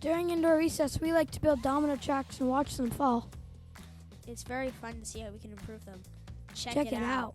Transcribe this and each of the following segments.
During indoor recess, we like to build domino tracks and watch them fall. It's very fun to see how we can improve them. Check it out.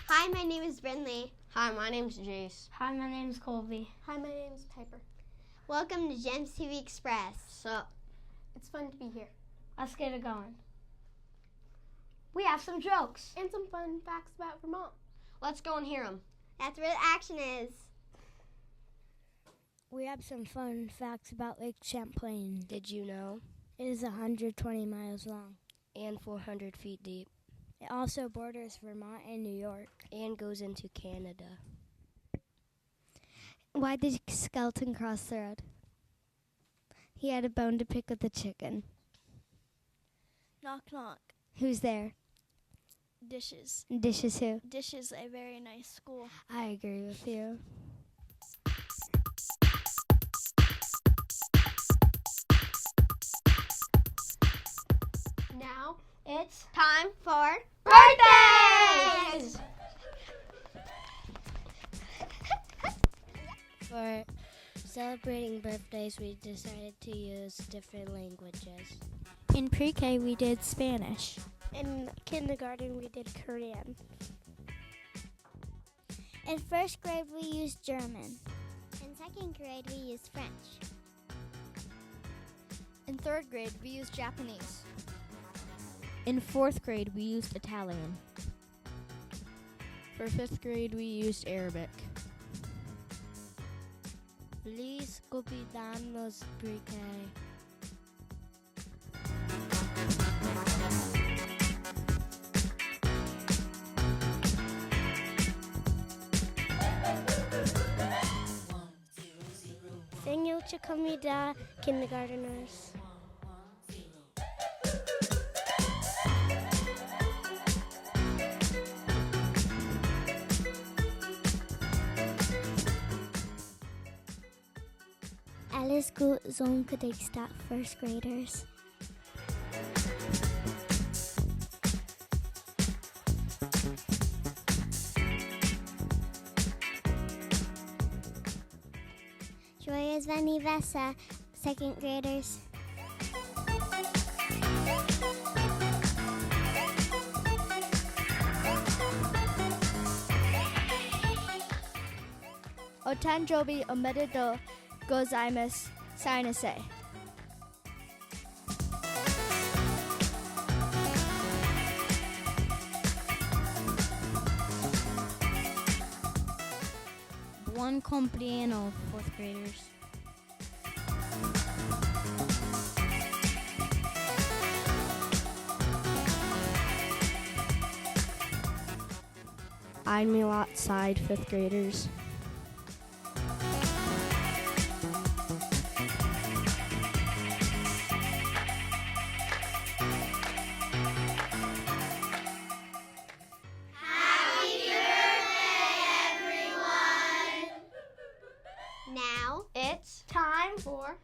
Hi, my name is Brinley. Hi, my name's Jace. Hi, my name's Colby. Hi, my name's Piper. Welcome to Gems TV Express. Sup? It's fun to be here. Let's get it going. We have some jokes. And some fun facts about Vermont. Let's go and hear them. That's where the action is. We have some fun facts about Lake Champlain. Did you know? It is 120 miles long. And 400 feet deep. It also borders Vermont and New York. And goes into Canada. Why did the skeleton cross the road? He had a bone to pick with the chicken. Knock, knock. Who's there? Dishes. Dishes who? Dishes, a very nice school. I agree with you. Now, It's time for birthdays! For celebrating birthdays, we decided to use different languages. In pre-K, we did Spanish. in kindergarten, we did Korean. In first grade, we used German. In second grade, we used French. In third grade, we used Japanese. In fourth grade, we used Italian. For fifth grade, we used Arabic. Please cumpidamos pre-K. Senyo Chikomida, kindergarteners. Alles gut Zonkedikstaat first graders. Joyous Vanivesa, second graders. Otanjobi omedetou gozaimasu sainase. Buen cumpleaños, fourth graders. Ein Milat side, fifth graders. Happy birthday, 4.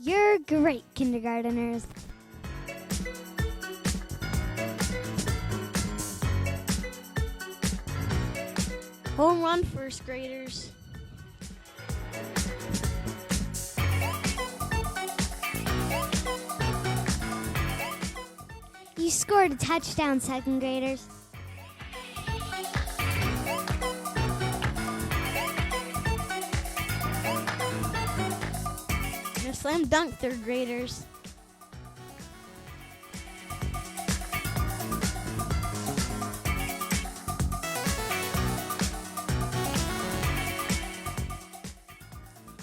You're great, kindergarteners. Home run, first graders. You scored a touchdown, second graders. And a slam dunk, third graders.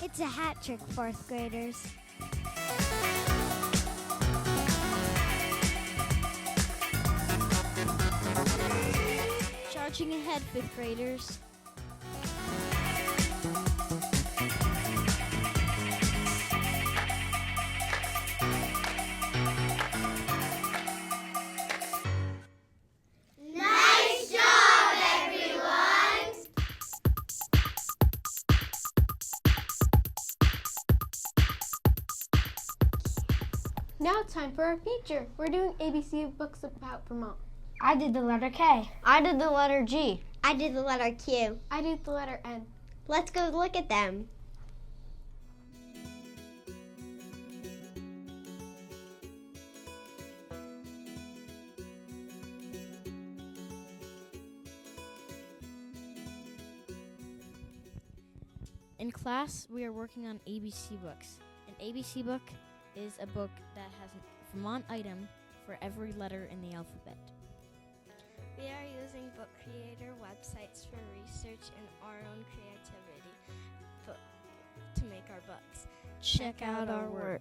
It's a hat trick, fourth graders. Charging ahead, fifth graders. Now it's time for our feature. We're doing ABC books about Vermont. I did the letter K. I did the letter G. I did the letter Q. I did the letter N. Let's go look at them. In class, we are working on ABC books. An ABC book is a book that has a Vermont item for every letter in the alphabet. We are using book creator websites for research and our own creativity to make our books. Check out our work.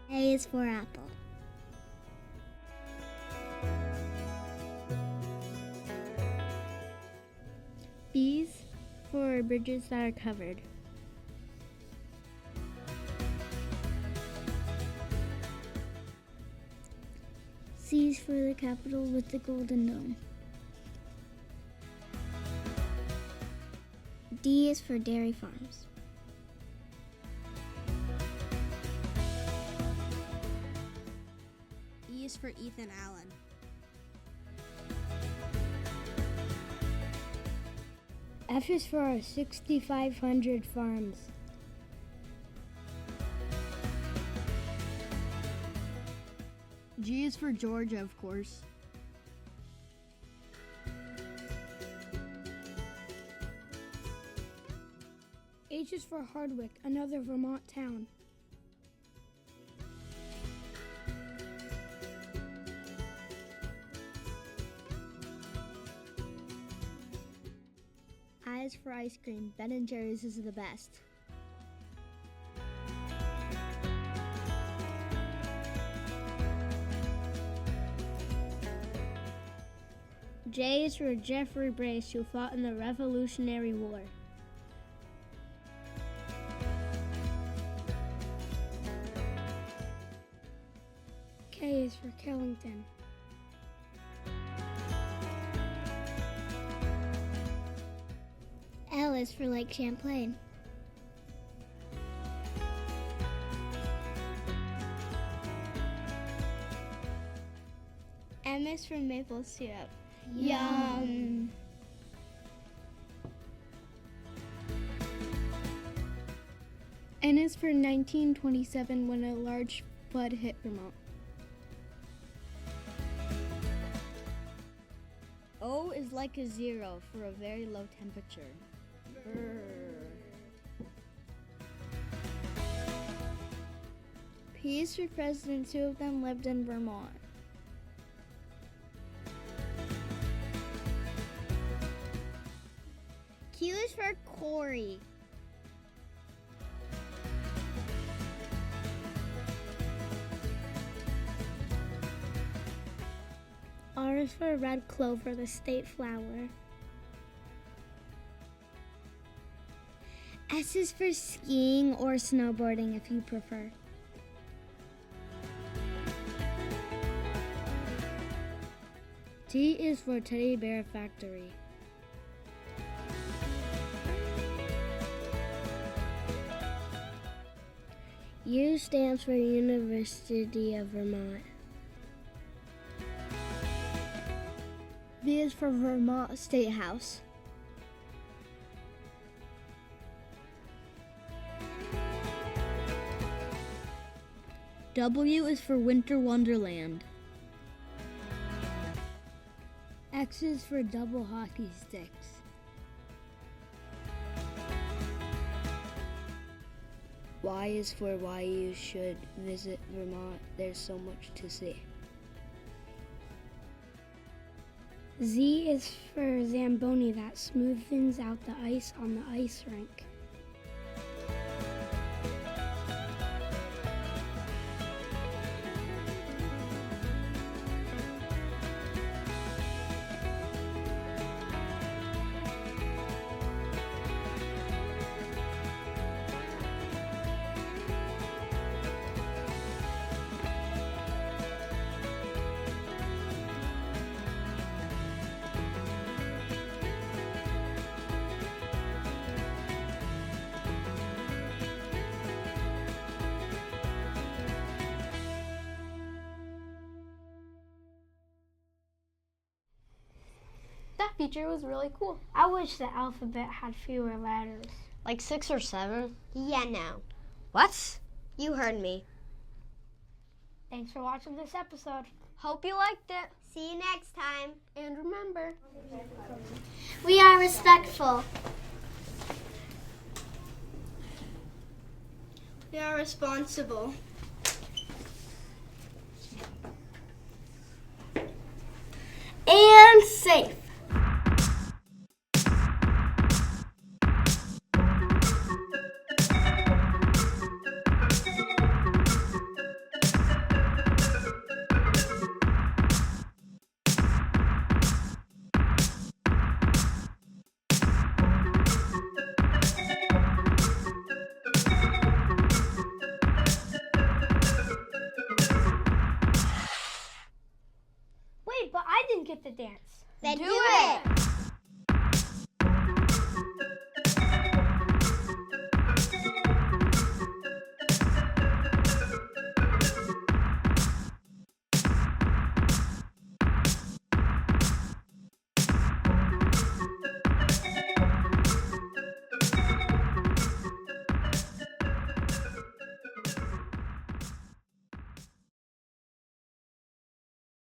A is for apple. B's for bridges that are covered. C's for the Capitol with the golden dome. D is for dairy farms. E is for Ethan Allen. F is for our 6,500 farms. G is for Georgia, of course. H is for Hardwick, another Vermont town. I is for ice cream. Ben & Jerry's is the best. J is for Jeffrey Brace, who fought in the Revolutionary War. K is for Killington. L is for Lake Champlain. M is for maple syrup. Yum! N is for 1927 when a large flood hit Vermont. O is like a zero for a very low temperature. P is for president. 2 of them lived in Vermont. Q is for Corey. R is for red clover, the state flower. S is for skiing or snowboarding if you prefer. T is for Teddy Bear Factory. U stands for University of Vermont. V is for Vermont State House. W is for Winter Wonderland. X is for double hockey sticks. Y is for why you should visit Vermont. There's so much to see. Z is for Zamboni that smoothens out the ice on the ice rink. That feature was really cool. I wish the alphabet had fewer letters. Like 6 or 7? Yeah, no. What? You heard me. Thanks for watching this episode. Hope you liked it. See you next time. And remember, We are respectful. We are responsible. And safe. Wait, but I didn't get the dance. Then do it.